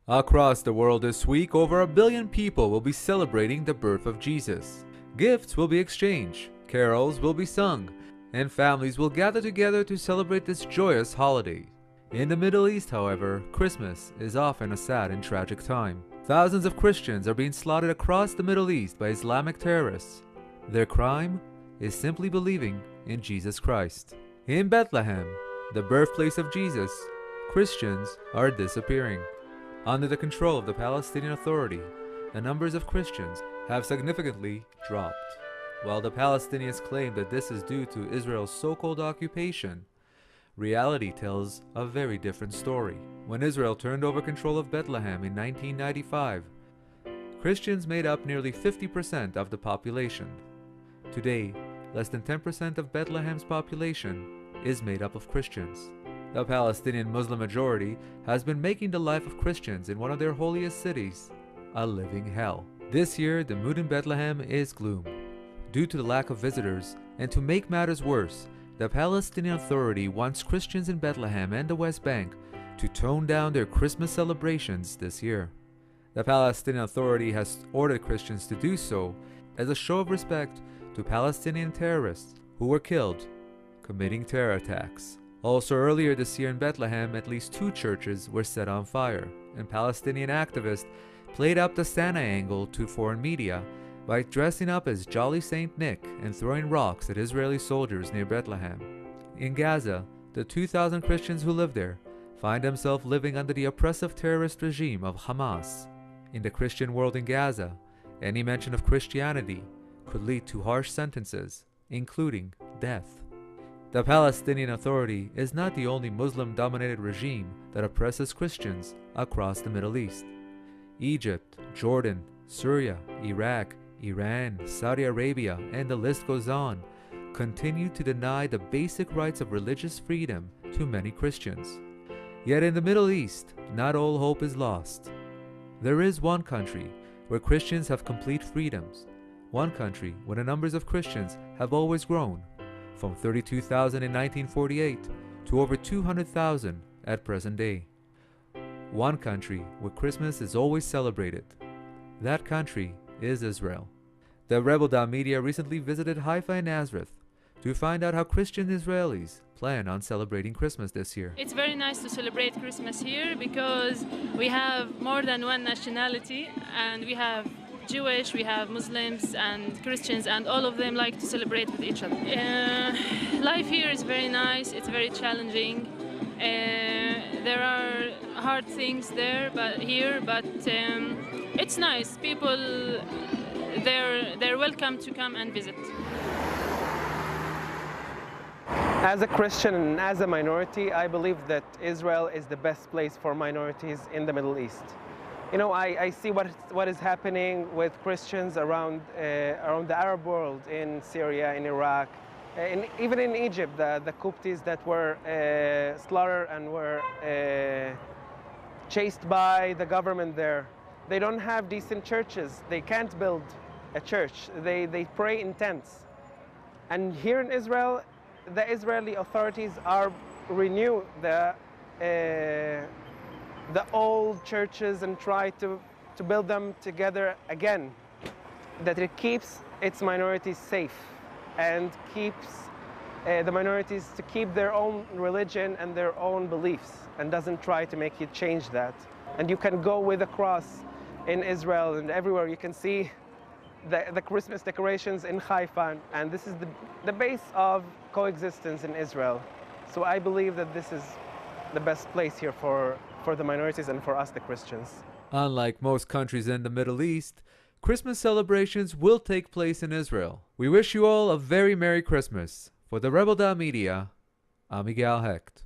Across the world this week, over 1 billion people will be celebrating the birth of Jesus. Gifts will be exchanged, carols will be sung, and families will gather together to celebrate this joyous holiday. In the Middle East, however, Christmas is often a sad and tragic time. Thousands of Christians are being slaughtered across the Middle East by Islamic terrorists. Their crime is simply believing in Jesus Christ. In Bethlehem, the birthplace of Jesus, Christians are disappearing. Under the control of the Palestinian Authority, the numbers of Christians have significantly dropped. While the Palestinians claim that this is due to Israel's so-called occupation, reality tells a very different story. When Israel turned over control of Bethlehem in 1995, Christians made up nearly 50% of the population. Today, less than 10% of Bethlehem's population is made up of Christians. The Palestinian Muslim majority has been making the life of Christians in one of their holiest cities a living hell. This year, the mood in Bethlehem is gloom. Due to the lack of visitors, and to make matters worse, the Palestinian Authority wants Christians in Bethlehem and the West Bank to tone down their Christmas celebrations this year. The Palestinian Authority has ordered Christians to do so as a show of respect to Palestinian terrorists who were killed committing terror attacks. Also earlier this year in Bethlehem, at least 2 churches were set on fire, and Palestinian activists played up the Santa angle to foreign media by dressing up as Jolly Saint Nick and throwing rocks at Israeli soldiers near Bethlehem. In Gaza, the 2,000 Christians who live there find themselves living under the oppressive terrorist regime of Hamas. In the Christian world in Gaza, any mention of Christianity could lead to harsh sentences, including death. The Palestinian Authority is not the only Muslim-dominated regime that oppresses Christians across the Middle East. Egypt, Jordan, Syria, Iraq, Iran, Saudi Arabia, and the list goes on, continue to deny the basic rights of religious freedom to many Christians. Yet in the Middle East, not all hope is lost. There is one country where Christians have complete freedoms, one country where the numbers of Christians have always grown, from 32,000 in 1948 to over 200,000 at present day. One country where Christmas is always celebrated. That country is Israel. The Rebel Media recently visited Haifa and Nazareth to find out how Christian Israelis plan on celebrating Christmas this year. It's very nice to celebrate Christmas here because we have more than one nationality, and we have Jewish, we have Muslims and Christians, and all of them like to celebrate with each other. Life here is very nice, it's very challenging. There are hard things there, but it's nice. People, they're welcome to come and visit. As a Christian and as a minority, I believe that Israel is the best place for minorities in the Middle East. You know, I see what is happening with Christians around the Arab world, in Syria, in Iraq, even in Egypt, the Copts that were slaughtered and were chased by the government there. They don't have decent churches. They can't build a church. They pray in tents. And here in Israel, the Israeli authorities are renew the old churches and try to build them together again, that it keeps its minorities safe and keeps the minorities to keep their own religion and their own beliefs, and doesn't try to make you change that. And you can go with a cross in Israel, and everywhere you can see the Christmas decorations in Haifa, and this is the base of coexistence in Israel. So I believe that this is the best place here for the minorities and for us, the Christians. Unlike most countries in the Middle East, Christmas celebrations will take place in Israel. We wish you all a very Merry Christmas. For the Rebel Media, I'm Miguel Hecht.